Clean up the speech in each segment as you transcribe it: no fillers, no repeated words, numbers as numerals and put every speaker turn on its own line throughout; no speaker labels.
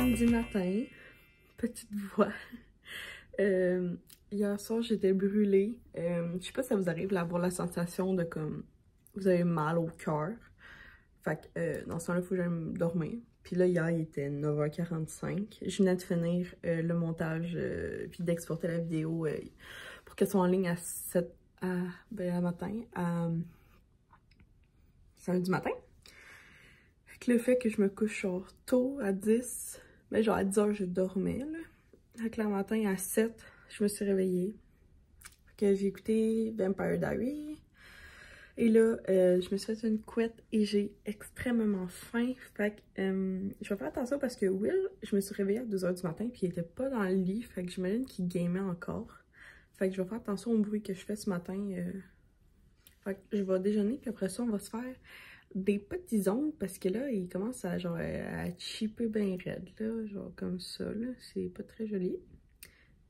samedi matin, petite voix. Hier soir, j'étais brûlée. Je sais pas si ça vous arrive d'avoir la sensation de comme vous avez mal au cœur. Fait que dans ce temps-là, il faut que j'aille me dormir. Puis là, hier, il était 9h45. Je venais de finir le montage puis d'exporter la vidéo pour qu'elle soit en ligne à 7 à matin, à samedi matin. Fait que le fait que je me couche genre tôt à 10, ben genre à 10h, je dormais là. Fait que le matin à 7, je me suis réveillée. Fait que j'ai écouté Vampire Diaries. Et là, je me suis fait une couette et j'ai extrêmement faim. Fait que je vais faire attention parce que Will, je me suis réveillée à 2h du matin puis il était pas dans le lit. Fait que j'imagine qu'il gamait encore. Fait que je vais faire attention au bruit que je fais ce matin. Fait que je vais déjeuner puis après ça, on va se faire des petits ongles parce que là, il commence à genre à chipper bien raide là. Genre comme ça là. C'est pas très joli.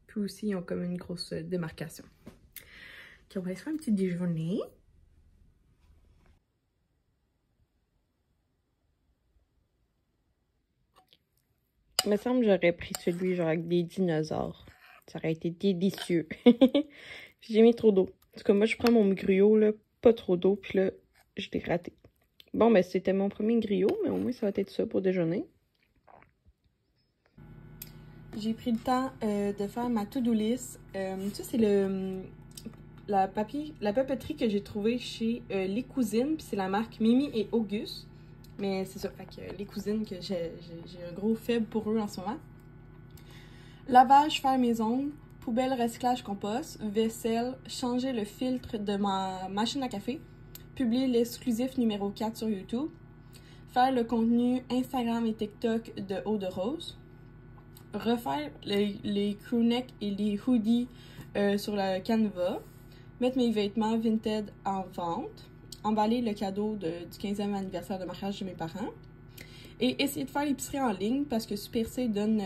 Puis aussi, ils ont comme une grosse démarcation. Ok, on va se faire un petit déjeuner. Il me semble que j'aurais pris celui genre avec des dinosaures. Ça aurait été délicieux. J'ai mis trop d'eau. En tout cas, moi, je prends mon griot, là, pas trop d'eau, puis là, je l'ai raté. Bon, ben, c'était mon premier griot, mais au moins, ça va être ça pour déjeuner. J'ai pris le temps de faire ma to-do list. Ça, c'est la papeterie que j'ai trouvée chez Les Cousines, puis c'est la marque Mimi et Auguste. Mais c'est ça, fait que les cousines, que j'ai un gros faible pour eux en ce moment. Lavage, faire mes ongles, poubelle, recyclage, compost, vaisselle, changer le filtre de ma machine à café, publier l'exclusif numéro 4 sur YouTube, faire le contenu Instagram et TikTok de Eau de Rose, refaire les crewnecks et les hoodies sur le Canva, mettre mes vêtements Vinted en vente, emballer le cadeau du 15e anniversaire de mariage de mes parents et essayer de faire l'épicerie en ligne parce que Super C donne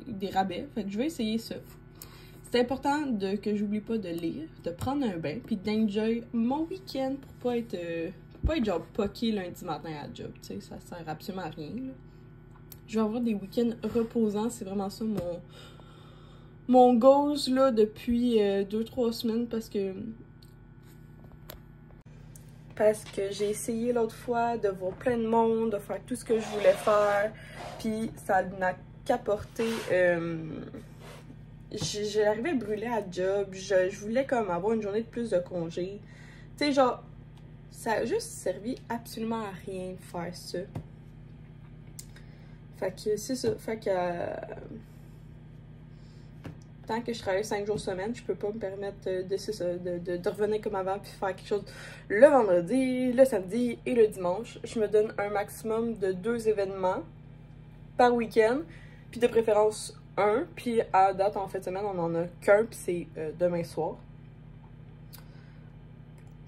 des rabais. Fait que je vais essayer ça. C'est important que j'oublie pas de lire, de prendre un bain puis d'enjoy mon week-end pour pas être genre poqué lundi matin à la job. Tu sais, ça sert absolument à rien. Là. Je vais avoir des week-ends reposants. C'est vraiment ça mon goal là depuis 2-3 semaines parce que j'ai essayé l'autre fois de voir plein de monde, de faire tout ce que je voulais faire, puis ça n'a qu'apporté. J'ai arrivé à brûler à job, je voulais comme avoir une journée de plus de congé. Tu sais, genre, ça a juste servi absolument à rien de faire ça. Fait que c'est ça, fait que tant que je travaille 5 jours semaine, je peux pas me permettre de revenir comme avant puis faire quelque chose le vendredi, le samedi et le dimanche. Je me donne un maximum de 2 événements par week-end, puis de préférence 1. Puis à date, en fin de semaine, on en a qu'un, puis c'est demain soir.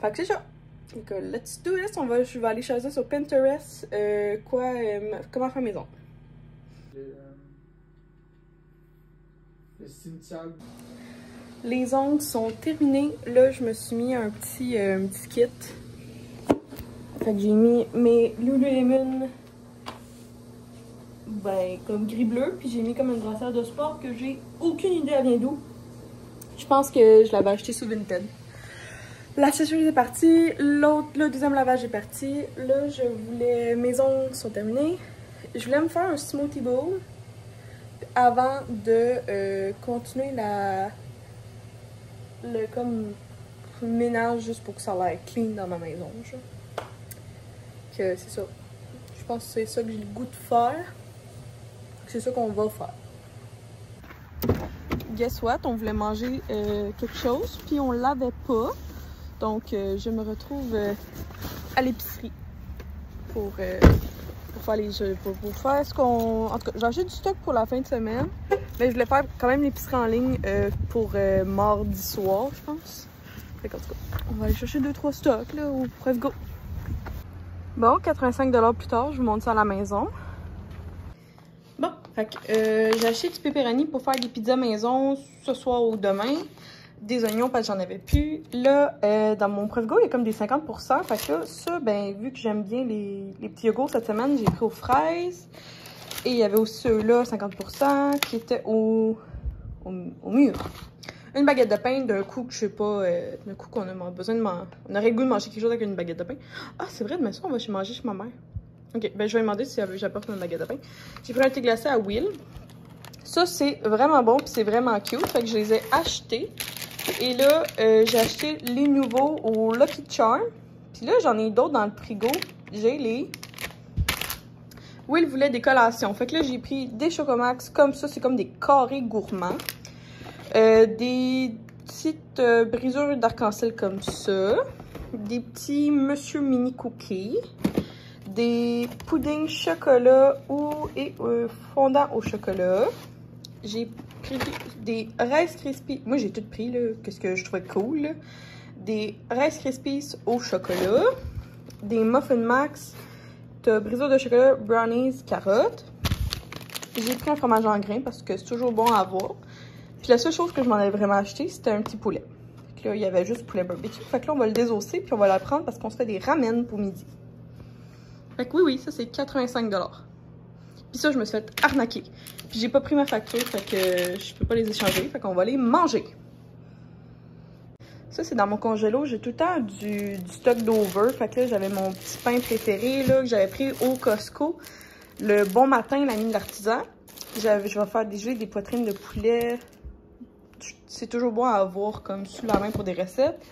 Fait que c'est ça. Donc, let's do this. Je vais aller choisir sur Pinterest comment faire mes ongles. Les ongles sont terminés. Là, je me suis mis un petit kit. Fait que j'ai mis mes Lululemon comme gris-bleu. Puis j'ai mis comme une brassière de sport que j'ai aucune idée elle vient d'où. Je pense que je l'avais acheté sur Vinted. La sécheuse est partie. Le deuxième lavage est parti. Là, mes ongles sont terminés. Je voulais me faire un smoothie bowl avant de continuer le ménage juste pour que ça ait l'air clean dans ma maison. Que c'est ça. Je pense que c'est ça que j'ai le goût de faire. C'est ça qu'on va faire. Guess what? On voulait manger quelque chose, puis on l'avait pas. Donc je me retrouve à l'épicerie pour faire ce qu'on... En tout cas, j'ai acheté du stock pour la fin de semaine. Mais je voulais faire quand même l'épicerie en ligne pour mardi soir, je pense. Fait qu'en tout cas, on va aller chercher 2-3 stocks, là, ou bref, go! Bon, 85 $ plus tard, je vous montre ça à la maison. Bon, fait que j'ai acheté du pepperoni pour faire des pizzas maison ce soir ou demain. Des oignons parce que j'en avais plus. Là, dans mon Preuve Go, il y a comme des 50%. Fait que là, ça, ben, vu que j'aime bien les petits yogourts cette semaine, j'ai pris aux fraises. Et il y avait aussi ceux-là, 50%, qui étaient au mur. Une baguette de pain, d'un coup que je sais pas, d'un coup qu'on a besoin de manger. On aurait le goût de manger quelque chose avec une baguette de pain. Ah, c'est vrai, demain soir, on va manger chez ma mère. Ok, ben je vais demander si j'apporte une baguette de pain. J'ai pris un thé glacé à Will. Ça, c'est vraiment bon, puis c'est vraiment cute. Fait que je les ai achetés. Et là, j'ai acheté les nouveaux au Lucky Charm. Puis là, j'en ai d'autres dans le frigo. J'ai les... Will voulait des collations. Fait que là, j'ai pris des Chocomax comme ça. C'est comme des carrés gourmands. Des petites brisures d'arc-en-ciel comme ça. Des petits Monsieur Mini Cookies. Des puddings chocolat et fondant au chocolat. J'ai pris des Rice Krispies. Moi, j'ai tout pris, là, qu'est-ce que je trouvais cool. Là. Des Rice Krispies au chocolat. Des Muffin Max. De brisures de chocolat, brownies, carottes. J'ai pris un fromage en grains parce que c'est toujours bon à avoir. Puis la seule chose que je m'en avais vraiment acheté, c'était un petit poulet. Fait que là, il y avait juste poulet barbecue. Fait que là, on va le désosser puis on va la prendre parce qu'on se fait des ramen pour midi. Fait que oui, ça c'est 85 $. Puis ça, je me suis fait arnaquer. Puis j'ai pas pris ma facture, fait que je peux pas les échanger. Fait qu'on va les manger. Ça, c'est dans mon congélo. J'ai tout le temps du stock d'over. Fait que là, j'avais mon petit pain préféré là, que j'avais pris au Costco. Le bon matin, l'ami de l'artisan. Je vais faire déjeuner des poitrines de poulet. C'est toujours bon à avoir comme sous la main pour des recettes.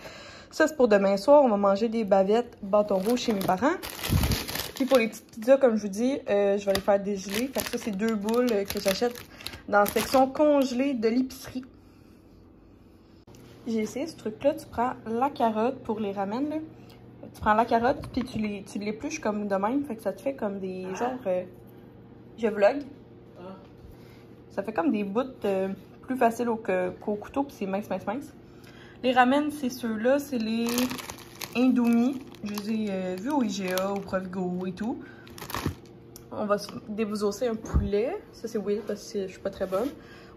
Ça, c'est pour demain soir. On va manger des bavettes bâton rouge chez mes parents. Puis pour les petites pizzas, comme je vous dis, je vais les faire dégeler. Fait que ça, c'est 2 boules que j'achète dans la section congelée de l'épicerie. J'ai essayé ce truc-là. Tu prends la carotte pour les ramen, là. Tu prends la carotte, puis tu l'épluches comme de même. Fait que ça te fait comme des genre... je vlog. Ça fait comme des bouts plus faciles qu'au couteau, puis c'est mince, mince, mince. Les ramen, c'est ceux-là. C'est les Indomie. Je les ai vus au IGA, au Provigo et tout. On va débousausser un poulet. Ça, c'est Will parce que je suis pas très bonne.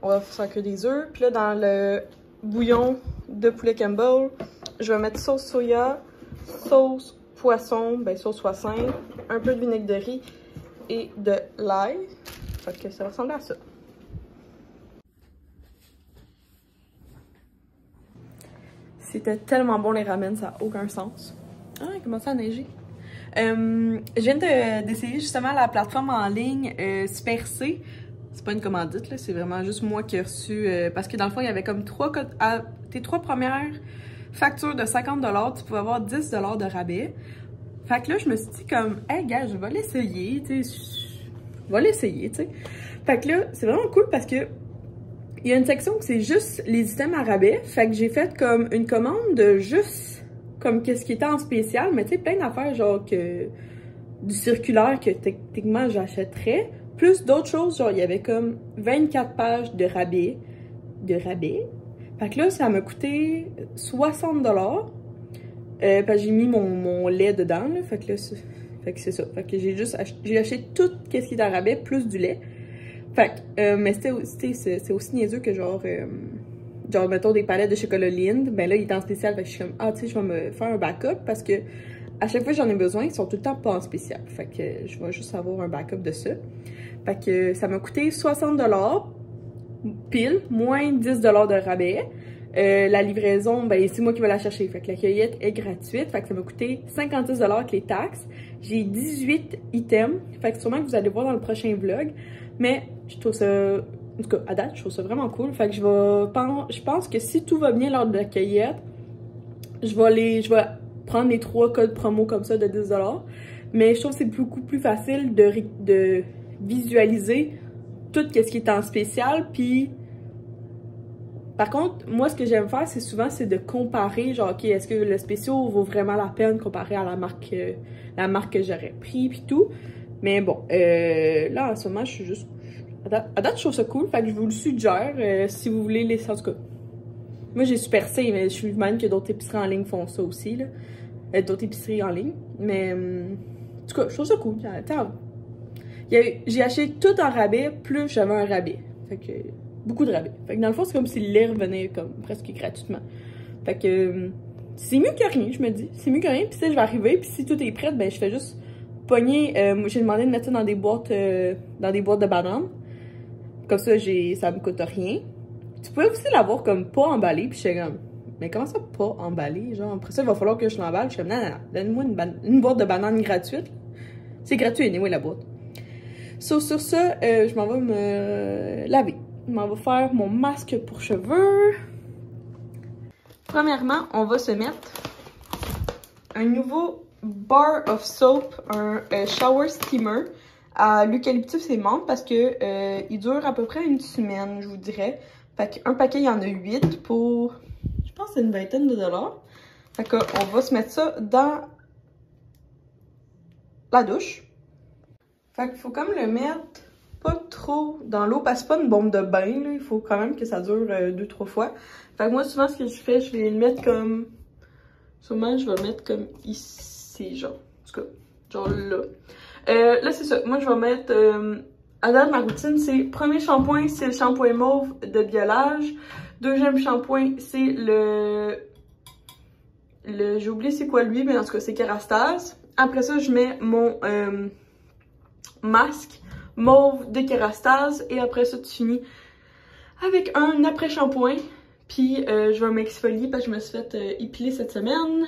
On va faire que des œufs. Puis là, dans le bouillon de poulet Campbell, je vais mettre sauce soya, sauce poisson, ben sauce poisson, un peu de vinaigre de riz et de l'ail. Fait que ça ressemble à ça. C'était tellement bon les ramen, ça n'a aucun sens. Ah, il commence à neiger. Je viens d'essayer justement la plateforme en ligne Super C. C'est pas une commandite, là, c'est vraiment juste moi qui ai reçu. Parce que dans le fond, il y avait comme tes 3 premières factures de 50 $, tu pouvais avoir 10 $ de rabais. Fait que là, je me suis dit comme, hey gars, je vais l'essayer, tu sais. Je vais l'essayer, tu sais. Fait que là, c'est vraiment cool parce que il y a une section que c'est juste les items à rabais. Fait que j'ai fait comme une commande de juste comme qu'est-ce qui était en spécial, mais tu sais, plein d'affaires genre que du circulaire que techniquement j'achèterais. Plus d'autres choses, genre il y avait comme 24 pages de rabais. Fait que là, ça m'a coûté 60 $. Parce que j'ai mis mon lait dedans, là. Fait que là, c'est ça. Fait que j'ai acheté tout ce qui est à rabais, plus du lait. Fait que, mais c'est aussi niaiseux que genre, mettons des palettes de chocolat Lindt, ben là, il est en spécial, fait que je suis comme, ah, tu sais, je vais me faire un backup parce que à chaque fois que j'en ai besoin, ils sont tout le temps pas en spécial. Fait que je vais juste avoir un backup de ça. Fait que ça m'a coûté 60 $, pile, moins 10 $ de rabais. La livraison, ben c'est moi qui vais la chercher. Fait que la cueillette est gratuite. Fait que ça m'a coûté 56 $ avec les taxes. J'ai 18 items. Fait que sûrement que vous allez voir dans le prochain vlog. Mais je trouve ça, en tout cas, à date, je trouve ça vraiment cool. Fait que je pense que si tout va bien lors de la cueillette, je vais prendre les 3 codes promo comme ça de 10 $. Mais je trouve que c'est beaucoup plus facile de visualiser tout ce qui est en spécial. Puis, par contre, moi, ce que j'aime faire, c'est de comparer, genre, OK, est-ce que le spécial vaut vraiment la peine comparé à la marque que j'aurais pris, puis tout. Mais bon, là, en ce moment, je suis juste... À date, je trouve ça cool, fait que je vous le suggère, si vous voulez les... En tout cas, moi, j'ai Super C, mais je suis même que d'autres épiceries en ligne font ça aussi, là. D'autres épiceries en ligne. Mais, en tout cas, je trouve ça cool. J'ai acheté tout en rabais, plus j'avais un rabais. Fait que, beaucoup de rabais. Fait que dans le fond, c'est comme si le lait revenait comme presque gratuitement. Fait que, c'est mieux que rien, je me dis. C'est mieux que rien, puis si je vais arriver, puis si tout est prêt, ben je fais juste pogné, j'ai demandé de mettre ça dans des boîtes de bananes. Comme ça, ça me coûte rien. Tu pouvais aussi l'avoir comme pas emballé, puis j'étais comme, mais comment ça pas emballé? Genre, après ça, il va falloir que je l'emballe. Je suis comme, non, donne-moi une boîte de bananes gratuite. C'est gratuit, anyway, la boîte. Sur ça, je m'en vais me laver. Je m'en vais faire mon masque pour cheveux. Premièrement, on va se mettre un nouveau bar of soap, un shower steamer à l'eucalyptus et menthe parce que il dure à peu près une semaine, je vous dirais. Fait qu'un paquet, il y en a 8 pour, je pense, c'est une vingtaine de dollars. Fait qu'on va se mettre ça dans la douche. Fait qu'il faut comme le mettre pas trop dans l'eau parce que c'est pas une bombe de bain, là. Il faut quand même que ça dure 2-3 fois. Fait que moi, souvent, ce que je fais, je vais le mettre comme, sûrement, je vais le mettre comme ici, genre. En tout cas, genre là. Là, c'est ça. Moi, je vais mettre... à date, ma routine, c'est... Premier shampoing, c'est le shampoing mauve de Biolage. Deuxième shampoing, c'est le j'ai oublié c'est quoi lui, mais en tout cas, c'est Kerastase. Après ça, je mets mon masque mauve de Kerastase. Et après ça, tu finis avec un après-shampoing. Puis, je vais m'exfolier parce que je me suis fait épiler cette semaine.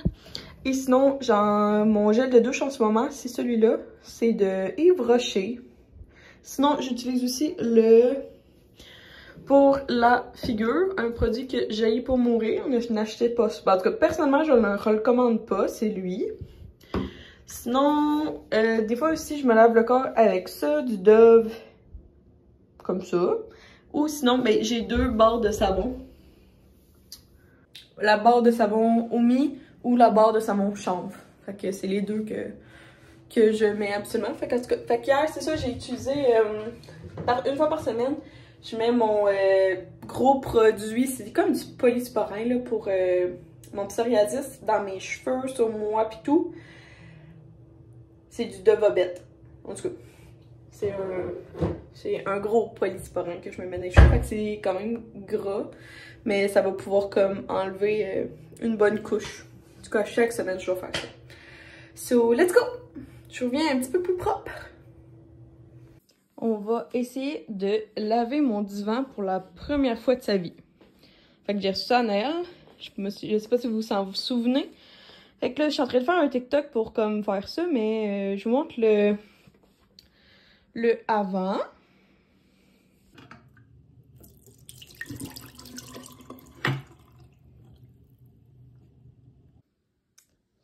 Et sinon, mon gel de douche en ce moment, c'est celui-là. C'est de Yves Rocher. Sinon, j'utilise aussi pour la figure, un produit que j'ai pour mourir, mais je n'achetais pas. En tout cas, personnellement, je ne le recommande pas, c'est lui. Sinon, des fois aussi, je me lave le corps avec ça, du Dove, comme ça. Ou sinon, ben, j'ai 2 barres de savon. La barre de savon Omi ou la barre de savon chanvre. Fait que c'est les deux que je mets absolument. Fait qu'hier, c'est ça, j'ai utilisé une fois par semaine. Je mets mon gros produit, c'est comme du polysporin là, pour mon psoriasis dans mes cheveux, sur moi pis tout. C'est du Dovobet. En tout cas, c'est un gros polysporin que je me mets dans les cheveux. Fait que c'est quand même gras, mais ça va pouvoir comme enlever une bonne couche. En tout cas, chaque semaine, je vais faire ça. So, let's go! Je reviens un petit peu plus propre. On va essayer de laver mon divan pour la première fois de sa vie. Fait que j'ai reçu ça à Noël. Je sais pas si vous vous souvenez. Fait que là, je suis en train de faire un TikTok pour comme faire ça, mais je vous montre le avant.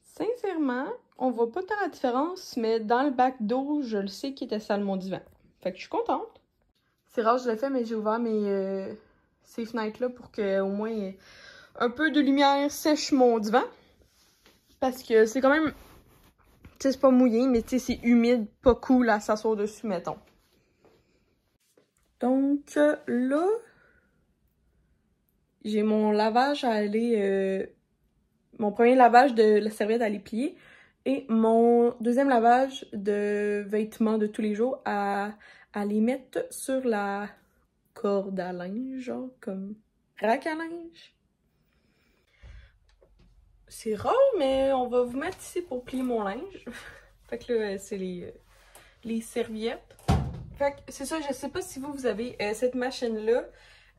Sincèrement, on voit pas tant la différence, mais dans le bac d'eau, je le sais qu'il était sale mon divan. Fait que je suis contente. C'est rare, je l'ai fait, mais j'ai ouvert ces fenêtres-là pour qu'au moins un peu de lumière sèche mon divan. Parce que c'est quand même, tu sais, c'est pas mouillé, mais tu sais, c'est humide, pas cool à s'asseoir dessus, mettons. Donc là, j'ai mon lavage à aller, mon premier lavage de la serviette à aller plier et mon deuxième lavage de vêtements de tous les jours à les mettre sur la corde à linge, genre comme rack à linge. C'est rare, mais on va vous mettre ici pour plier mon linge. Fait que là, c'est les serviettes. Fait que c'est ça, je sais pas si vous avez cette machine-là.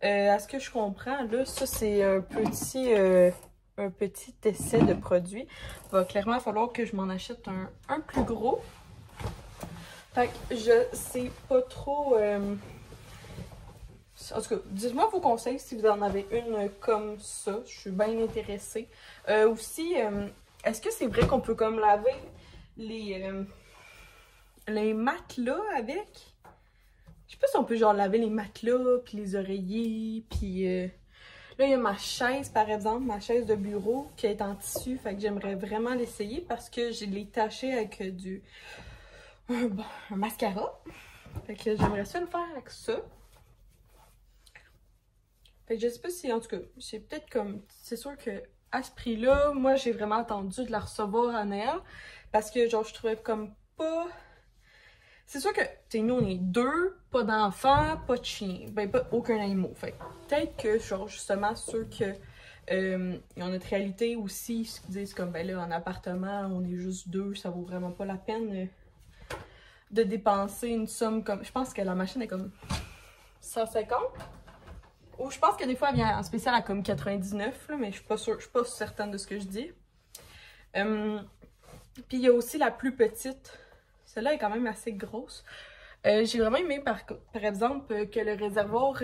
À ce que je comprends, là, ça c'est un petit essai de produit. Il va clairement falloir que je m'en achète un plus gros. Fait que je sais pas trop... En tout cas, dites-moi vos conseils si vous en avez une comme ça. Je suis bien intéressée. Aussi, est-ce que c'est vrai qu'on peut comme laver les matelas avec? Je sais pas si on peut genre laver les matelas, puis les oreillers, puis... Là, il y a ma chaise, par exemple, ma chaise de bureau qui est en tissu. Fait que j'aimerais vraiment l'essayer parce que je l'ai taché avec un mascara. Fait que j'aimerais ça le faire avec ça. Fait que je sais pas si, en tout cas, c'est peut-être comme... C'est sûr que à ce prix-là, moi, j'ai vraiment attendu de la recevoir à Noël. Parce que, genre, je trouvais comme pas... C'est sûr que, tu sais, nous, on est 2, pas d'enfants, pas de chien. Ben, pas aucun animal. Fait que peut-être que, genre, justement, ceux que... ils ont notre réalité aussi, ils se disent comme, ben là, en appartement, on est juste 2, ça vaut vraiment pas la peine de dépenser une somme comme... Je pense que la machine est comme 150. Ou je pense que des fois, elle vient en spécial à comme 99, là, mais je suis pas sûre, je suis pas certaine de ce que je dis. Puis il y a aussi la plus petite. Celle-là est quand même assez grosse. J'ai vraiment aimé, par exemple, que le réservoir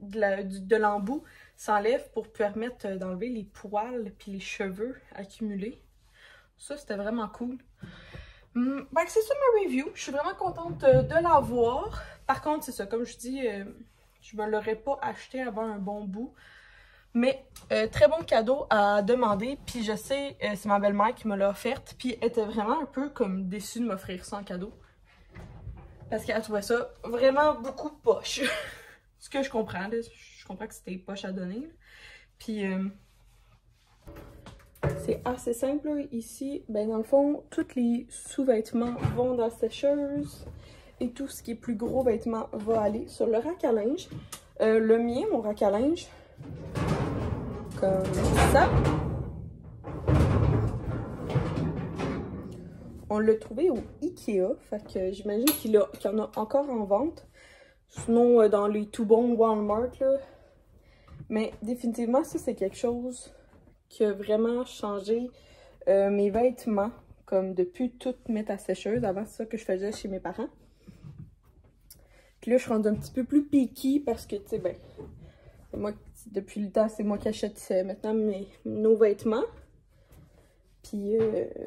de l'embout s'enlève pour permettre d'enlever les poils puis les cheveux accumulés. Ça, c'était vraiment cool. Ben, c'est ça ma review. Je suis vraiment contente de l'avoir. Par contre, c'est ça, comme je dis, je me l'aurais pas acheté avant un bon bout. Mais très bon cadeau à demander. Puis je sais, c'est ma belle-mère qui me l'a offerte. Puis elle était vraiment un peu comme déçue de m'offrir ça en cadeau. Parce qu'elle trouvait ça vraiment beaucoup poche. Ce que je comprends, là. Je comprends que c'était poche à donner. Là. Puis c'est assez simple là. Ici. Ben dans le fond, tous les sous-vêtements vont dans la sécheuse. Et tout ce qui est plus gros vêtements va aller sur le rack à linge. Le mien, mon rack à linge, comme ça. On l'a trouvé au Ikea, fait que j'imagine qu'il y en a encore en vente. Sinon, dans les tout bons Walmart, là. Mais définitivement, ça, c'est quelque chose qui a vraiment changé mes vêtements. Comme de plus tout mettre à sécheuse. Avant, c'est ça que je faisais chez mes parents. Puis là, je suis rendue un petit peu plus picky parce que, tu sais, ben, moi, depuis le temps, c'est moi qui achète maintenant nos vêtements. Puis,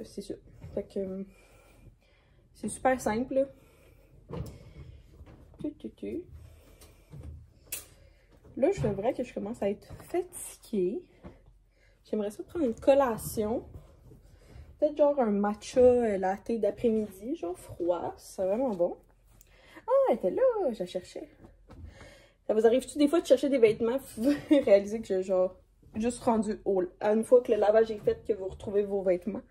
c'est ça. Fait que, c'est super simple, là. Là, je vrai que je commence à être fatiguée. J'aimerais ça prendre une collation. Peut-être genre un matcha latte d'après-midi, genre froid. C'est vraiment bon. Ah, elle était là, je la cherchais. Ça vous arrive-tu des fois de chercher des vêtements, vous réalisez que j'ai genre juste rendu à une fois que le lavage est fait que vous retrouvez vos vêtements.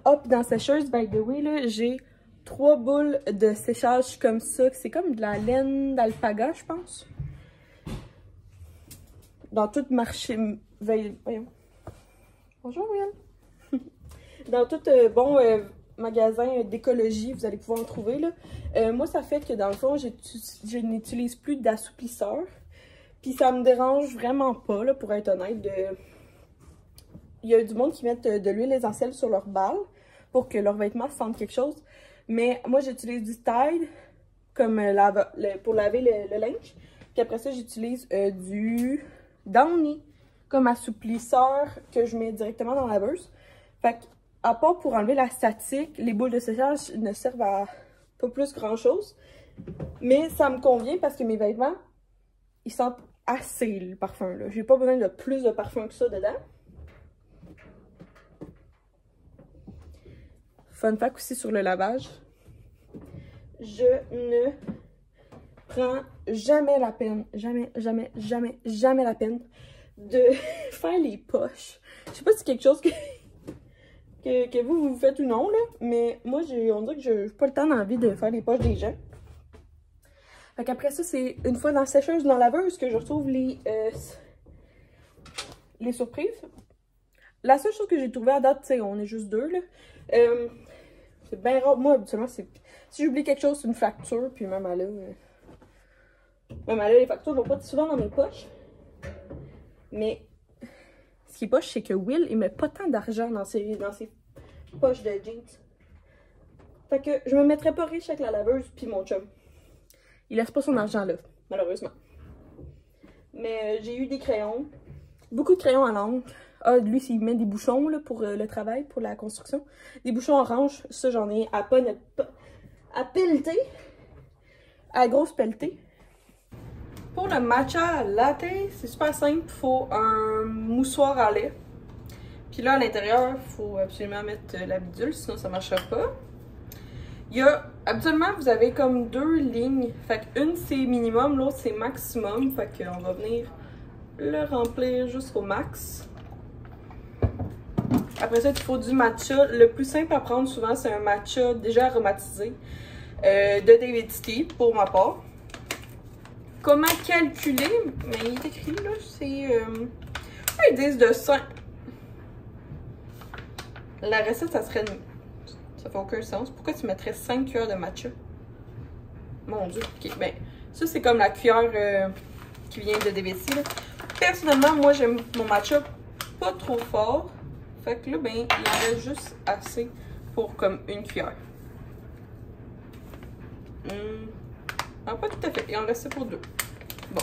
Ah, puis dans la sécheuse, by the way, là, j'ai 3 boules de séchage comme ça. C'est comme de la laine d'alpaga, je pense. Dans tout marché... Voyons. Bonjour, Will. Dans tout magasin d'écologie, vous allez pouvoir en trouver, là. Moi, ça fait que, dans le fond, je n'utilise plus d'assouplisseur. Puis ça me dérange vraiment pas, là, pour être honnête. Il y a du monde qui met de l'huile essentielle sur leurs balles pour que leurs vêtements sentent quelque chose. Mais moi, j'utilise du Tide comme pour laver le linge. Puis après ça, j'utilise du Downy comme assouplisseur que je mets directement dans la laveuse. Fait qu'à part pour enlever la statique, les boules de séchage ne servent à pas plus grand chose. Mais ça me convient parce que mes vêtements, ils sentent assez le parfum, là. J'ai pas besoin de plus de parfum que ça dedans. Fun fact aussi sur le lavage. Je ne prends jamais la peine, jamais la peine de faire les poches. Je sais pas si c'est quelque chose que vous faites ou non, là, mais moi, on dirait que j'ai pas le temps d'envie de faire les poches des gens. Fait qu'après ça, c'est une fois dans la sécheuse, dans la laveuse, que je retrouve les surprises. La seule chose que j'ai trouvée à date, tu sais, on est juste deux, là. C'est bien rare. Moi, habituellement, si j'oublie quelque chose, c'est une facture, puis même à là, les factures vont pas souvent dans mes poches. Mais ce qui est poche, c'est que Will, il met pas tant d'argent dans ses poches de jeans. Fait que je me mettrais pas riche avec la laveuse puis mon chum. Il laisse pas son argent là, malheureusement. Mais j'ai eu des crayons. Beaucoup de crayons à l'encre. Ah, lui, il met des bouchons là, pour le travail, pour la construction. Des bouchons orange. Ça, j'en ai à pelleter. À grosse pelletée. Pour le matcha latte, c'est super simple. Il faut un moussoir à lait. Puis là, à l'intérieur, il faut absolument mettre la bidule, sinon ça ne marchera pas. Habituellement, vous avez comme 2 lignes. Fait qu'une, c'est minimum, l'autre, c'est maximum. Fait qu'on va venir le remplir jusqu'au max. Après ça, il faut du matcha. Le plus simple à prendre souvent, c'est un matcha déjà aromatisé de David Tea, pour ma part. Comment calculer? Mais il est écrit là, c'est... ils disent de 5. La recette, ça serait... Ça fait aucun sens. Pourquoi tu mettrais 5 cuillères de matcha? Mon Dieu. Ok, ben, ça, c'est comme la cuillère qui vient de DVC, là. Personnellement, moi, j'aime mon matcha pas trop fort. Fait que là, ben, il en reste juste assez pour comme une cuillère. Non, pas tout à fait. Il en restait pour 2. Bon.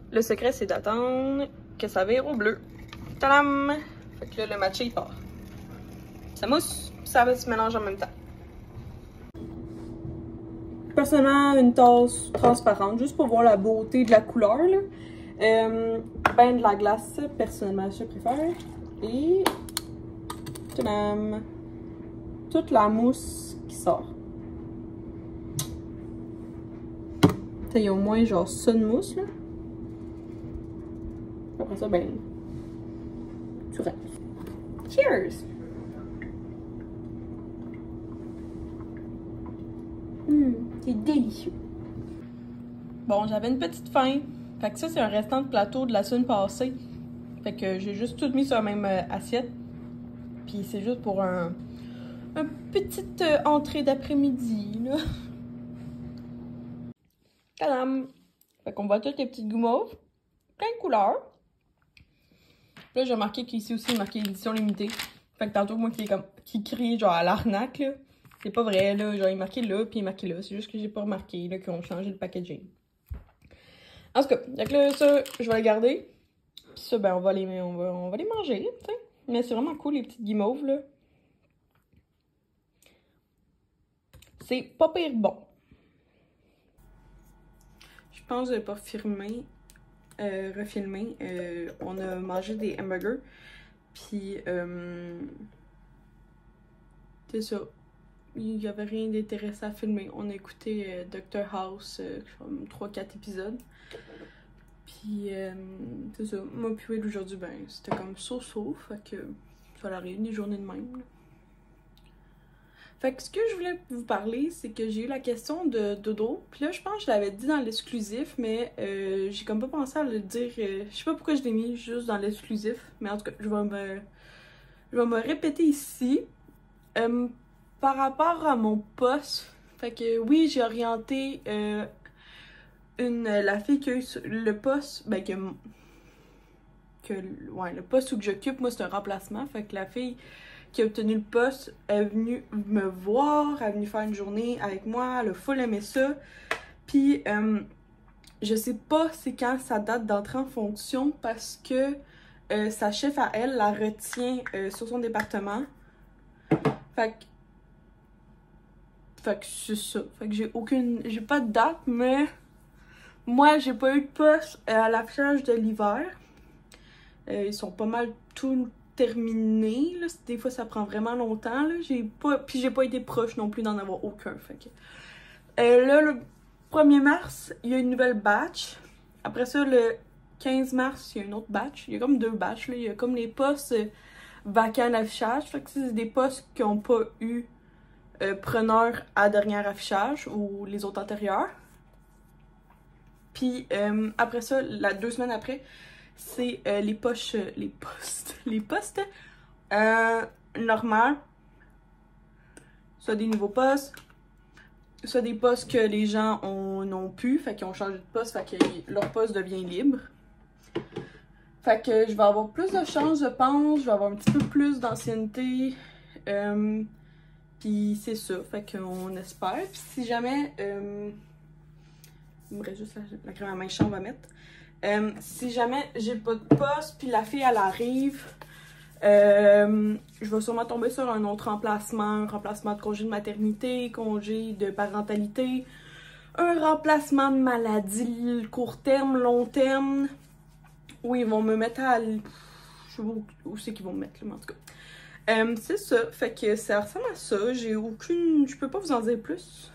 Le secret, c'est d'attendre que ça vire au bleu. Tadam! Fait que là, le matcha, il part. Ça mousse, ça se mélange en même temps. Personnellement, une tasse transparente, juste pour voir la beauté de la couleur, là. Ben de la glace, personnellement, je préfère. Et... tadam! Toute la mousse qui sort. Il y a au moins genre ça de mousse, là. Après ça, ben, tu rinces. Cheers! C'est délicieux. Bon, j'avais une petite faim. Fait que ça, c'est un restant de plateau de la semaine passée. Fait que j'ai juste tout mis sur la même assiette. Puis c'est juste pour un petite entrée d'après-midi, là. Tadam! Fait qu'on voit toutes les petites guimauves. Plein de couleurs. Là, j'ai remarqué qu'ici aussi, il est marqué édition limitée. Fait que tantôt, moi qui crie genre à l'arnaque, là. C'est pas vrai, là. Genre, il est marqué là, puis il est marqué là. C'est juste que j'ai pas remarqué, là, qu'ils ont changé le packaging. En tout cas, donc là, ça, je vais le garder. Puis ça, ben, on va les manger, tu sais. Mais c'est vraiment cool, les petites guimauves, là. C'est pas pire bon. Je pense que je vais pas refilmer. On a mangé des hamburgers. Puis, c'est ça. Il n'y avait rien d'intéressant à filmer. On a écouté Dr House, 3-4 épisodes. Puis, c'est ça. Moi, puis Will, aujourd'hui, ben, c'était comme so-so. Fait que ça arrive des journées de même. Là. Fait que ce que je voulais vous parler, c'est que j'ai eu la question de dodo. Puis là, je pense que je l'avais dit dans l'exclusif, mais j'ai comme pas pensé à le dire. Je sais pas pourquoi je l'ai mis juste dans l'exclusif. Mais en tout cas, je vais me répéter ici. Par rapport à mon poste, fait que oui, j'ai orienté la fille qui a eu le poste, ben le poste où j'occupe, moi c'est un remplacement, fait que la fille qui a obtenu le poste est venue me voir, elle est venue faire une journée avec moi, elle a full aimé ça, puis je sais pas c'est quand sa date d'entrée en fonction parce que sa chef à elle la retient sur son département, fait que c'est ça. Fait que j'ai pas de date, mais moi, j'ai pas eu de poste à l'affichage de l'hiver. Ils sont pas mal tout terminés, là. Des fois, ça prend vraiment longtemps, là. Puis j'ai pas été proche non plus d'en avoir aucun, fait que... là, le 1er mars, il y a une nouvelle batch. Après ça, le 15 mars, il y a une autre batch. Il y a comme 2 batchs, là. Il y a comme les postes vacants d'affichage. Fait que c'est des postes qui ont pas eu preneur à dernier affichage ou les autres antérieurs. Puis après ça, 2 semaines après, c'est les postes normaux. Soit des nouveaux postes, soit des postes que les gens n'ont plus, fait qu'ils ont changé de poste, fait que leur poste devient libre. Fait que je vais avoir plus de chance, je pense, je vais avoir un petit peu plus d'ancienneté. Puis c'est ça, fait qu'on espère. Puis si jamais, il me reste juste la crème à main on va mettre. Si jamais j'ai pas de poste, puis la fille elle arrive, je vais sûrement tomber sur un autre remplacement, un remplacement de congé de maternité, congé de parentalité, un remplacement de maladie, court terme, long terme, où ils vont me mettre à... Je sais pas où c'est qu'ils vont me mettre, là, mais en tout cas. C'est ça, fait que ça ressemble à ça, je peux pas vous en dire plus.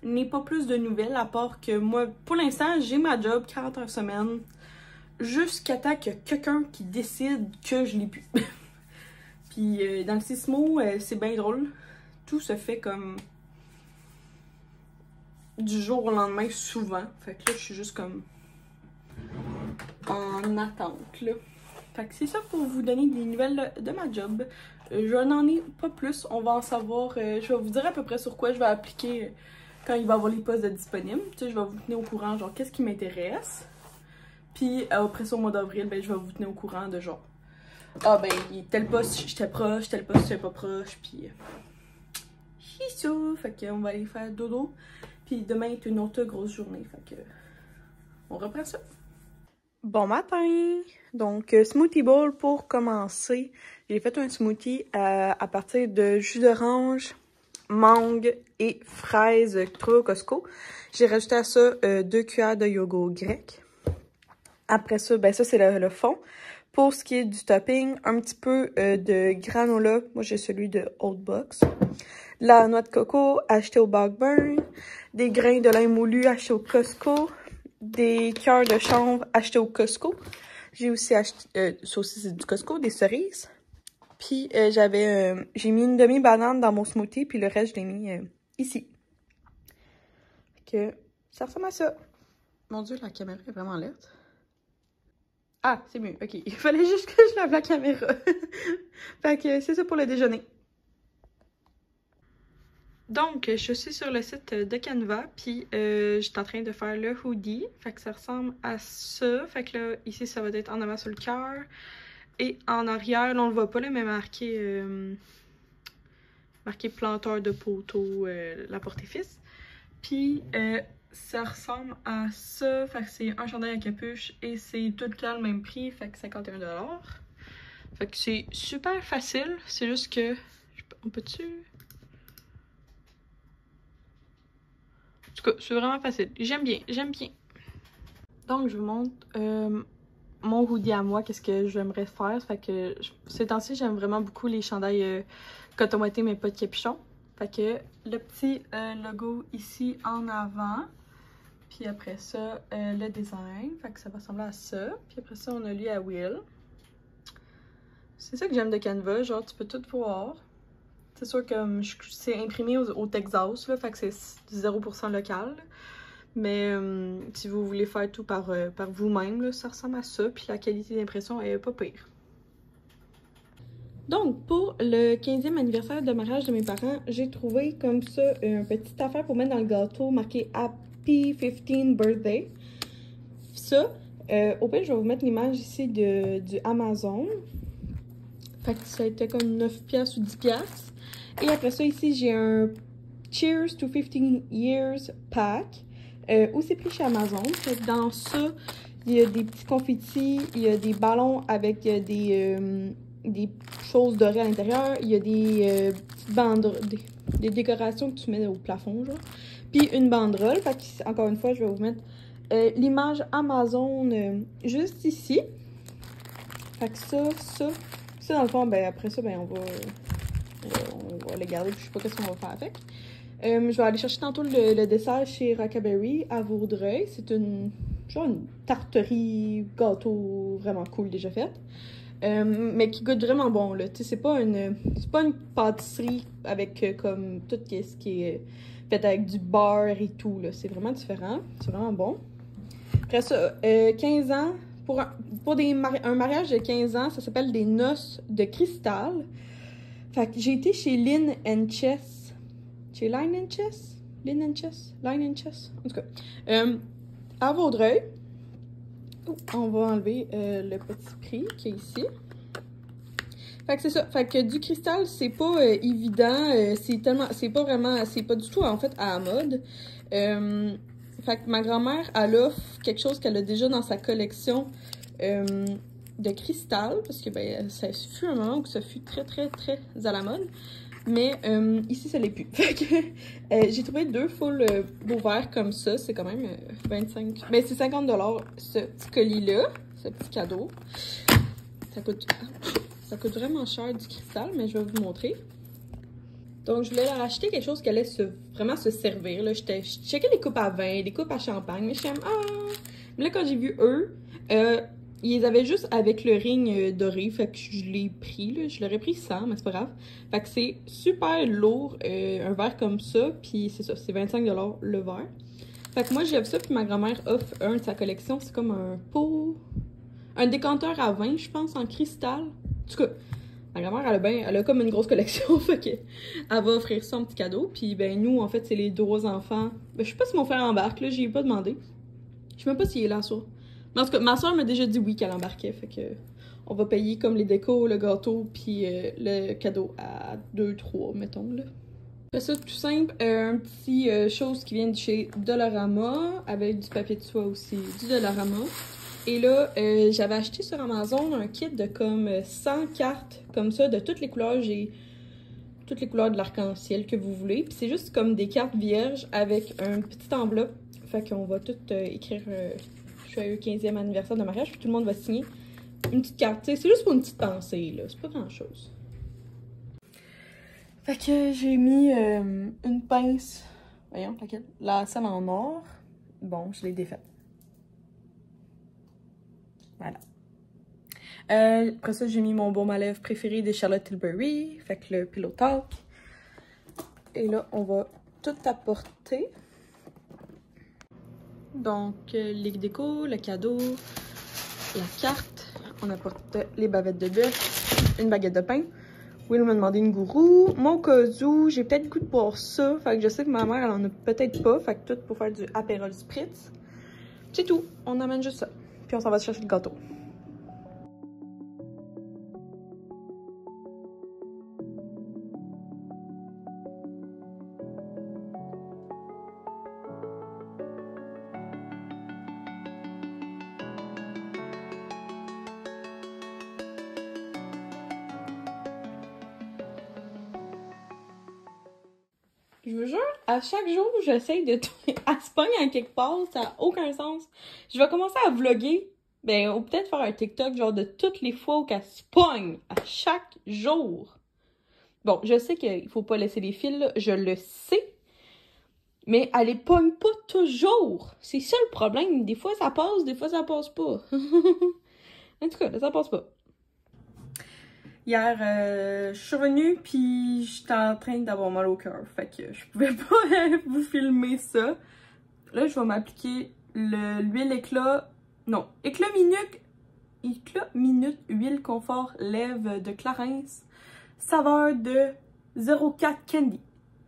N'ai pas plus de nouvelles, à part que moi, pour l'instant, j'ai ma job 40 heures semaine, jusqu'à temps qu'il y a quelqu'un qui décide que je l'ai plus. Puis dans le Sismo, c'est bien drôle, tout se fait comme du jour au lendemain, souvent, fait que là, je suis juste comme en attente, là. Fait que c'est ça pour vous donner des nouvelles de ma job. Je n'en ai pas plus, on va en savoir. Je vais vous dire à peu près sur quoi je vais appliquer quand il va y avoir les postes de disponibles. Tu sais, je vais vous tenir au courant, genre, qu'est-ce qui m'intéresse. Puis après ça, au mois d'avril, ben, je vais vous tenir au courant de genre, ah ben, tel poste, j'étais proche, tel poste, j'étais pas proche, puis chissou, fait qu'on va aller faire dodo. Puis demain est une autre grosse journée, fait que on reprend ça. Bon matin! Donc, smoothie bowl pour commencer. J'ai fait un smoothie à partir de jus d'orange, mangue et fraises trouvées au Costco. J'ai rajouté à ça 2 cuillères de yogourt grec. Après ça, ben ça c'est le fond. Pour ce qui est du topping, un petit peu de granola. Moi, j'ai celui de Old Box. La noix de coco achetée au Bogburn. Des grains de lin moulu achetés au Costco. Des cœurs de chanvre achetés au Costco. J'ai aussi acheté, ça aussi c'est du Costco, des cerises. Puis j'ai mis une demi-banane dans mon smoothie, puis le reste je l'ai mis ici. Fait que ça ressemble à ça. Mon Dieu, la caméra est vraiment alerte. Ah, c'est mieux, ok. Il fallait juste que je lave la caméra. Fait que c'est ça pour le déjeuner. Donc, je suis sur le site de Canva, puis je suis en train de faire le hoodie. Fait que ça ressemble à ça. Fait que là, ici, ça va être en avant sur le cœur. Et en arrière, là, on le voit pas, là, mais marqué, marqué planteur de poteau, la portée-fils. Puis, ça ressemble à ça. Fait que c'est un chandail à capuche et c'est tout le temps le même prix. Fait que 51 $. Fait que c'est super facile. C'est juste que, on peut-tu... En tout cas, c'est vraiment facile. J'aime bien, j'aime bien. Donc, je vous montre mon hoodie à moi, qu'est-ce que j'aimerais faire. Fait que ces temps-ci, j'aime vraiment beaucoup les chandails coton ouaté, mais pas de capuchon. Fait que le petit logo ici en avant. Puis après ça, le design. Fait que ça va ressembler à ça. Puis après ça, on a lui à Will. C'est ça que j'aime de Canva. Genre, tu peux tout voir. C'est sûr que c'est imprimé au Texas, là, fait que c'est 0% local. Mais si vous voulez faire tout par vous-même, ça ressemble à ça. Puis la qualité d'impression est pas pire. Donc, pour le 15e anniversaire de mariage de mes parents, j'ai trouvé comme ça une petite affaire pour mettre dans le gâteau marqué Happy 15th Birthday. Ça, au pire, je vais vous mettre l'image ici du Amazon. Fait que ça a été comme 9$ ou 10$. Et après ça, ici, j'ai un Cheers to 15 Years pack. Aussi pris chez Amazon. Fait que dans ça, il y a des petits confettis, il y a des ballons avec des choses dorées à l'intérieur. Il y a des petites banderoles, des décorations que tu mets au plafond, genre. Puis une banderole. Fait que, encore une fois, je vais vous mettre l'image Amazon juste ici. Fait que ça, dans le fond, ben après ça, ben on va les garder, puis je sais pas qu'est-ce qu'on va faire avec. Je vais aller chercher tantôt le dessert chez Rockaberry à Vaudreuil. C'est une tarterie gâteau vraiment cool déjà faite. Mais qui goûte vraiment bon, là. Tu sais, c'est pas une pâtisserie avec comme tout ce qui est fait avec du beurre et tout, là. C'est vraiment différent. C'est vraiment bon. Après ça, 15 ans. Pour un mariage de 15 ans, ça s'appelle des noces de cristal. Fait que j'ai été chez Lynn & Chess. Chez Line & Chess? Lynn & Chess? Line & Chess? En tout cas. À Vaudreuil. On va enlever le petit prix qui est ici. Fait que c'est ça. Fait que du cristal, c'est pas évident. C'est pas du tout en fait à la mode. Fait que ma grand-mère, elle offre quelque chose qu'elle a déjà dans sa collection de cristal. Parce que ben, ça fut un moment où ça fut très, très, très à la mode. Mais ici, ça l'est plus. Fait que j'ai trouvé 2 full beaux verres comme ça. C'est quand même 25... Ben, c'est 50 $, ce petit colis-là. Ce petit cadeau. Ça coûte vraiment cher du cristal, mais je vais vous montrer. Donc, je voulais leur acheter quelque chose qui allait vraiment se servir. Là. Je checkais les coupes à vin, les coupes à champagne, mais je suis comme, ah! Mais là, quand j'ai vu eux, ils avaient juste avec le ring doré, fait que je l'ai pris. Là. Je l'aurais pris sans, mais c'est pas grave. Fait que c'est super lourd, un verre comme ça, puis c'est ça, c'est 25 $ le verre. Fait que moi, j'ai ça, puis ma grand-mère offre un de sa collection. C'est comme un pot un décanteur à vin, je pense, en cristal. En tout cas, ma grand-mère, elle a comme une grosse collection, fait que elle va offrir ça en petit cadeau. Puis ben nous, en fait, c'est les 3 enfants. Ben, je sais pas si mon frère embarque, là, j'y ai pas demandé. Je sais même pas s'il est là, ça. Mais en tout cas, ma soeur m'a déjà dit oui qu'elle embarquait, fait que on va payer comme les décos, le gâteau, puis le cadeau à 2-3, mettons, là. Après ça, tout simple, un petit chose qui vient de chez Dollarama, avec du papier de soie aussi, du Dollarama. Et là, j'avais acheté sur Amazon un kit de comme 100 cartes, comme ça, de toutes les couleurs. J'ai toutes les couleurs de l'arc-en-ciel que vous voulez. Puis c'est juste comme des cartes vierges avec un petit enveloppe. Fait qu'on va tout écrire joyeux 15e anniversaire de mariage, puis tout le monde va signer une petite carte. C'est juste pour une petite pensée, là. C'est pas grand-chose. Fait que j'ai mis une pince, voyons, laquelle? La celle en or. Bon, je l'ai défaite. Voilà. Après ça, j'ai mis mon baume à lèvres préféré de Charlotte Tilbury, fait que le Pillow Talk. Et là, on va tout apporter. Donc, les déco, le cadeau, la carte. On apporte les bavettes de bœuf, une baguette de pain. Will m'a demandé une gourou. Mon casou, j'ai peut-être le goût de boire ça. Fait que je sais que ma mère, elle en a peut-être pas. Fait que tout pour faire du Aperol Spritz. C'est tout. On amène juste ça. Puis on s'en va chercher le gâteau. Je vous jure, à chaque jour, j'essaye de tourner. Elle se pogne à quelque part, ça n'a aucun sens. Je vais commencer à vlogger, ben, ou peut-être faire un TikTok, genre de toutes les fois où qu'elle se pogne, à chaque jour. Bon, je sais qu'il faut pas laisser les fils, là, je le sais. Mais elle les pogne pas toujours. C'est ça le problème. Des fois, ça passe, des fois, ça passe pas. En tout cas, là, ça passe pas. Hier, je suis revenue, puis j'étais en train d'avoir mal au cœur. Fait que je pouvais pas vous filmer ça. Là, je vais m'appliquer l'huile éclat... Non, éclat minute huile confort lèvres de Clarins. Saveur de 04 Candy.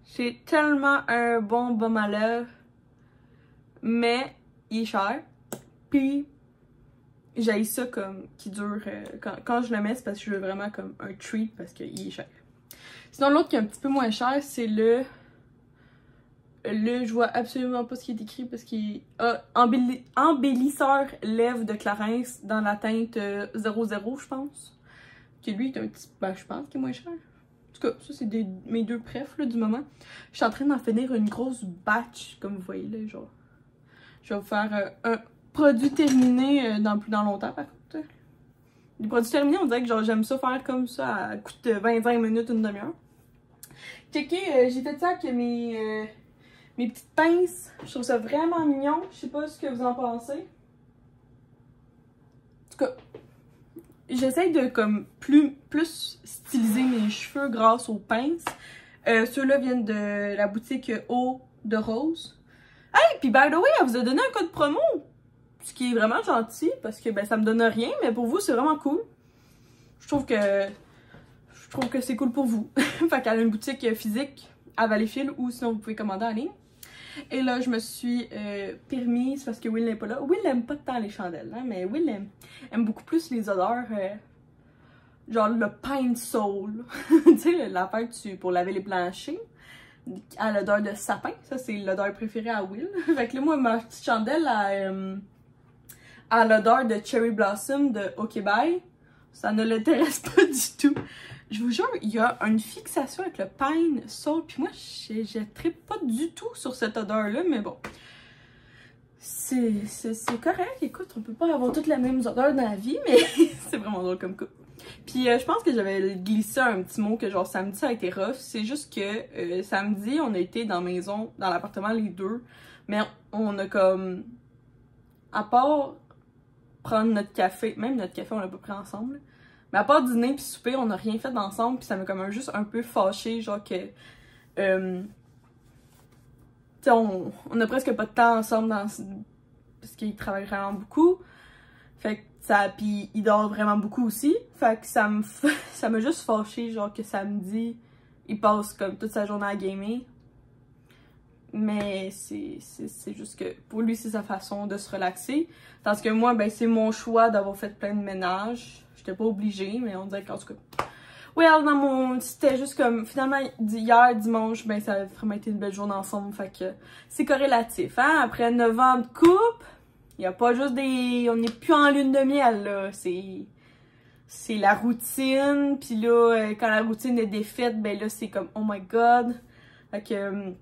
C'est tellement un bon baume à lèvres. Mais il est cher. Puis... j'ai ça comme qui dure quand je le mets, c'est parce que je veux vraiment comme un treat parce qu'il est cher. Sinon l'autre qui est un petit peu moins cher, c'est le je vois absolument pas ce qui est écrit parce qu'il est embellisseur lèvres de Clarins dans la teinte 00 je pense. Que lui est un petit je pense qu'il est moins cher. En tout cas, ça c'est mes deux préfs là, du moment. Je suis en train d'en finir une grosse batch comme vous voyez là, genre. Je vais vous faire un produit terminé dans longtemps par contre. Les produits terminés, on dirait que genre j'aime ça faire comme ça à coup de 25 minutes, une demi-heure. Checkez, j'ai fait ça avec mes petites pinces. Je trouve ça vraiment mignon. Je sais pas ce que vous en pensez. En tout cas, j'essaye de comme plus styliser mes cheveux grâce aux pinces. Ceux-là viennent de la boutique Eau de Rose. Hey, puis by the way, elle vous a donné un code promo! Ce qui est vraiment gentil, parce que ben ça me donne rien, mais pour vous, c'est vraiment cool. Je trouve que c'est cool pour vous. Fait qu'elle a une boutique physique à Valleyfield, ou sinon vous pouvez commander en ligne. Et là, je me suis permise, parce que Will n'est pas là. Will n'aime pas tant les chandelles, hein, mais Will aime beaucoup plus les odeurs, genre le pine soul. Tu sais, l'affaire pour laver les planchers. À l'odeur de sapin, ça c'est l'odeur préférée à Will. Fait que là, moi, ma petite chandelle à l'odeur de Cherry Blossom de OK Bye, ça ne l'intéresse pas du tout. Je vous jure, il y a une fixation avec le pine soul, puis moi, je trippe pas du tout sur cette odeur-là, mais bon. C'est correct, écoute, on peut pas avoir toutes les mêmes odeurs dans la vie, mais c'est vraiment drôle comme coup. Puis je pense que j'avais glissé un petit mot que genre samedi ça a été rough. C'est juste que samedi on a été dans la maison, dans l'appartement les deux. Mais on a comme, à part prendre notre café, même notre café on l'a pas pris ensemble. Mais à part dîner puis souper, on a rien fait ensemble. Puis ça m'a comme juste un peu fâché, genre que... tu sais, on a presque pas de temps ensemble parce qu'il travaille vraiment beaucoup. Fait que, tu Puis il dort vraiment beaucoup aussi. Fait que ça m'a juste fâché, genre que samedi, il passe comme toute sa journée à gamer. Mais c'est juste que pour lui, c'est sa façon de se relaxer. Tandis que moi, ben c'est mon choix d'avoir fait plein de ménage. J'étais pas obligée, mais on dirait qu'en tout cas... Oui, alors dans mon... C'était juste comme... Finalement, hier, dimanche, ben ça a vraiment été une belle journée ensemble. Fait que c'est corrélatif, hein? Après 9 ans de couple, il y a pas juste des... On n'est plus en lune de miel, là. C'est la routine. Puis là, quand la routine est défaite, ben là, c'est comme... Oh my God! Fait que...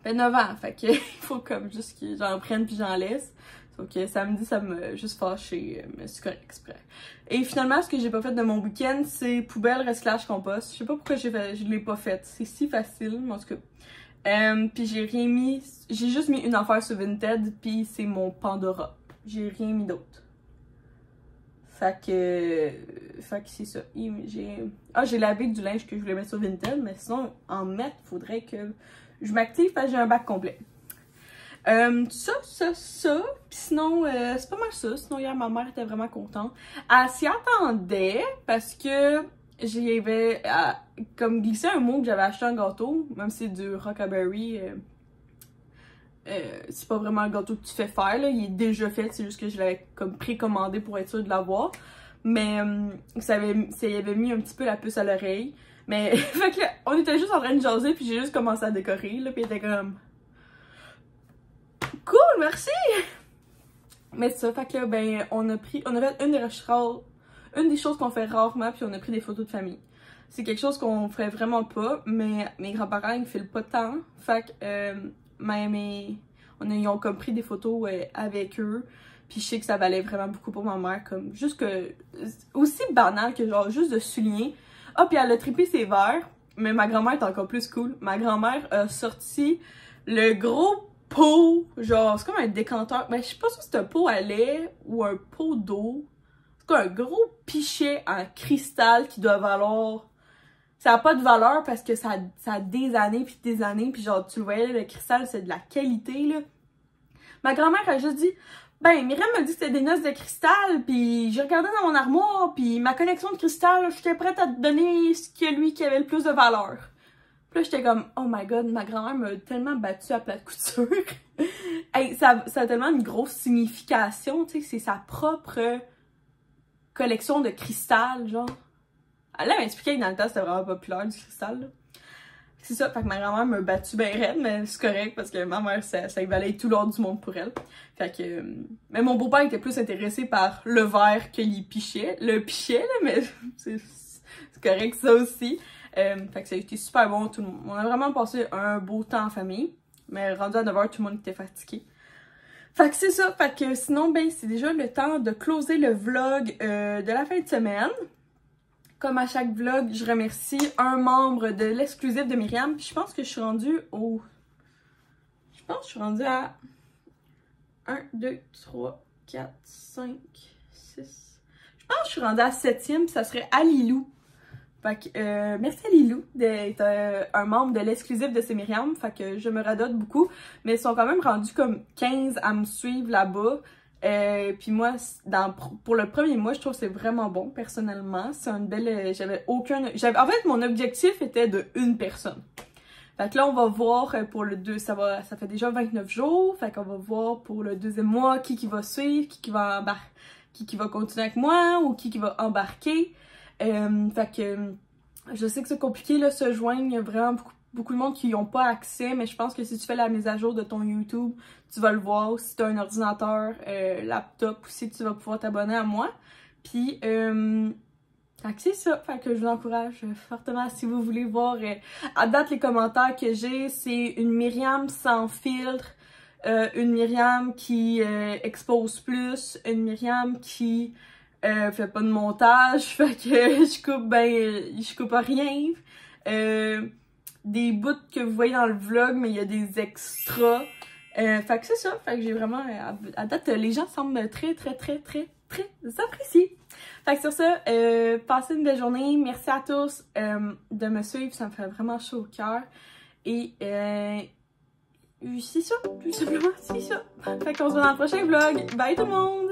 fait 9 ans, fait que il faut comme juste que j'en prenne puis j'en laisse. Donc samedi, ça m'a juste fâché, mais c'est correct, c'est correct. Et finalement, ce que j'ai pas fait de mon week-end, c'est poubelle, recyclage, compost. Je sais pas pourquoi je l'ai pas fait. C'est si facile, mais en tout cas. Puis j'ai rien mis, j'ai juste mis une affaire sur Vinted, puis c'est mon Pandora. J'ai rien mis d'autre. Fait que c'est ça. J'ai lavé du linge que je voulais mettre sur Vinted, mais sinon, en mettre, faudrait que je m'active parce que j'ai un bac complet. Ça. Puis sinon, c'est pas mal ça. Sinon, hier, ma mère était vraiment contente. Elle s'y attendait parce que j'avais comme glissé un mot que j'avais acheté un gâteau, même si c'est du Rockaberry. C'est pas vraiment un gâteau que tu fais faire, là. Il est déjà fait, c'est juste que je l'avais comme précommandé pour être sûre de l'avoir. Mais ça y avait mis un petit peu la puce à l'oreille. Mais fait que là, on était juste en train de jaser, puis j'ai juste commencé à décorer, là, puis il était comme... Cool, merci! Mais c'est ça, fait que là, ben, on a fait une des choses qu'on fait rarement, puis on a pris des photos de famille. C'est quelque chose qu'on ferait vraiment pas, mais mes grands-parents, ils filent pas tant. Fait que, ils ont comme pris des photos avec eux. Puis je sais que ça valait vraiment beaucoup pour ma mère, comme juste que... Aussi banal que genre, juste de souligner. Ah, puis elle a trippé ses verres, mais ma grand-mère est encore plus cool. Ma grand-mère a sorti le gros pot, genre, c'est comme un décanteur. Mais je sais pas si c'est un pot à lait ou un pot d'eau. C'est comme un gros pichet en cristal qui doit valoir... Ça a pas de valeur parce que ça a des années, puis genre, tu le voyais, le cristal, c'est de la qualité, là. Ma grand-mère a juste dit... Ben, Myriam m'a dit que c'était des noces de cristal, puis j'ai regardé dans mon armoire, puis ma collection de cristal, j'étais prête à te donner ce que lui qui avait le plus de valeur. Puis là, j'étais comme, oh my god, ma grand-mère m'a tellement battue à plate couture. Hey, ça a tellement une grosse signification, tu sais, c'est sa propre collection de cristal, genre. Elle m'a expliqué que dans le temps, c'était vraiment populaire, du cristal, là. C'est ça, fait que ma grand-mère m'a battue ben raide, mais c'est correct parce que ma mère, ça valait tout l'ordre du monde pour elle. Fait que... mais mon beau-père était plus intéressé par le verre que les pichets. Le pichet, là, mais c'est correct ça aussi. Fait que ça a été super bon. On a vraiment passé un beau temps en famille. Mais rendu à 9h, tout le monde était fatigué. Fait que c'est ça. Fait que sinon, ben, c'est déjà le temps de closer le vlog de la fin de semaine. Comme à chaque vlog, je remercie un membre de l'exclusif de Myriam. Puis je pense que je suis rendue au... Je pense que je suis rendue à 1, 2, 3, 4, 5, 6... Je pense que je suis rendue à 7e, puis ça serait à Lilou. Fait que merci à Lilou d'être un membre de l'exclusif de C'est Myriam. Fait que je me radote beaucoup. Mais ils sont quand même rendus comme 15 à me suivre là-bas. Puis moi, pour le premier mois, je trouve que c'est vraiment bon, personnellement. C'est une belle... En fait, mon objectif était de une personne. Fait que là, on va voir pour le 2... Ça fait déjà 29 jours. Fait qu'on va voir pour le deuxième mois qui va suivre, qui va continuer avec moi ou qui va embarquer. Fait que je sais que c'est compliqué, là, se joindre. Il y a vraiment beaucoup de monde qui n'ont pas accès, mais je pense que si tu fais la mise à jour de ton YouTube, tu vas le voir. Si tu as un ordinateur, laptop aussi, tu vas pouvoir t'abonner à moi. Puis, fait que c'est ça. Fait que je vous encourage fortement si vous voulez voir. À date, les commentaires que j'ai, c'est une Myriam sans filtre, une Myriam qui expose plus, une Myriam qui fait pas de montage, fait que je coupe rien. Des bouts que vous voyez dans le vlog, mais il y a des extras. Fait que c'est ça, fait que j'ai vraiment, à date, les gens semblent très appréciés. Fait que sur ça, passez une belle journée, merci à tous de me suivre, ça me fait vraiment chaud au cœur. Et c'est ça, tout simplement, c'est ça. Fait qu'on se voit dans le prochain vlog, bye tout le monde!